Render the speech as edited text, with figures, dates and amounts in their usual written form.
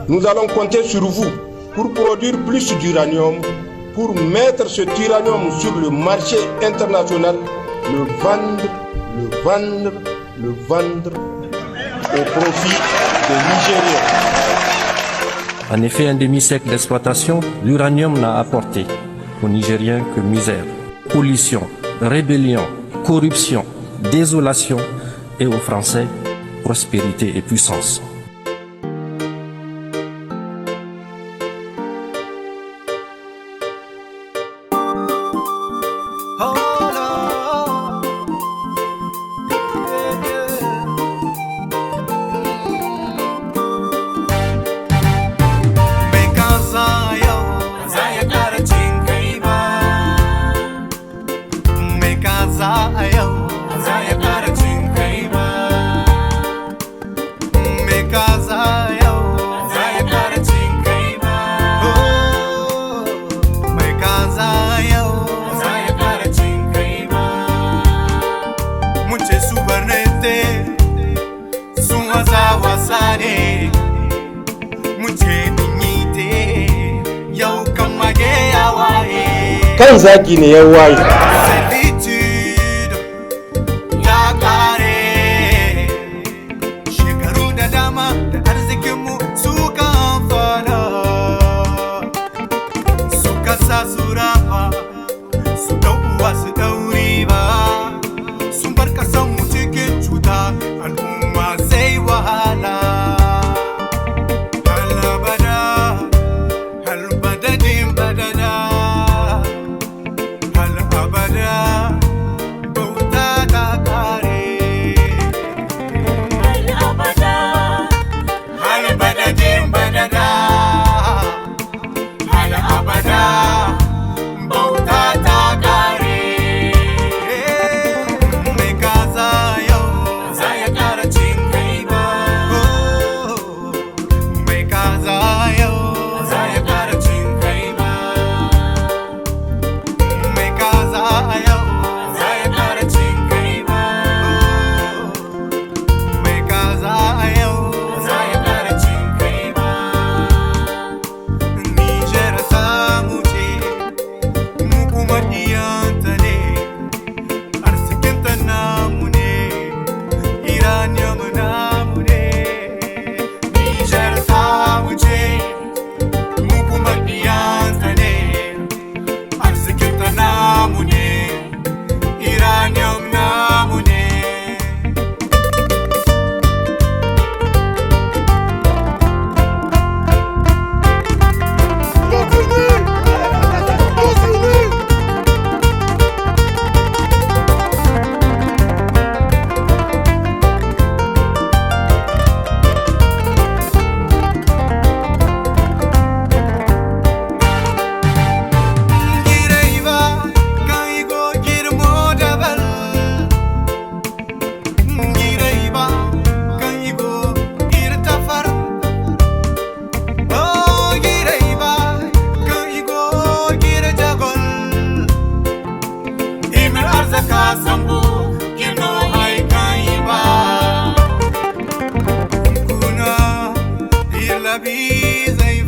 Nous allons compter sur vous pour produire plus d'uranium, pour mettre cet uranium sur le marché international, le vendre au profit des Nigériens. En effet, un demi-siècle d'exploitation, l'uranium n'a apporté aux Nigériens que misère, pollution, rébellion, corruption, désolation et aux Français, prospérité et puissance. Kan zaki ne ya waye. Shekaru da dama da arzikinmu suka amfana, suka sa su rafa, su ɗauwa su ɗauri ba, sun bar ƙasanmu cikin cuta, al'umma sai wahala. Kuna ila bi zai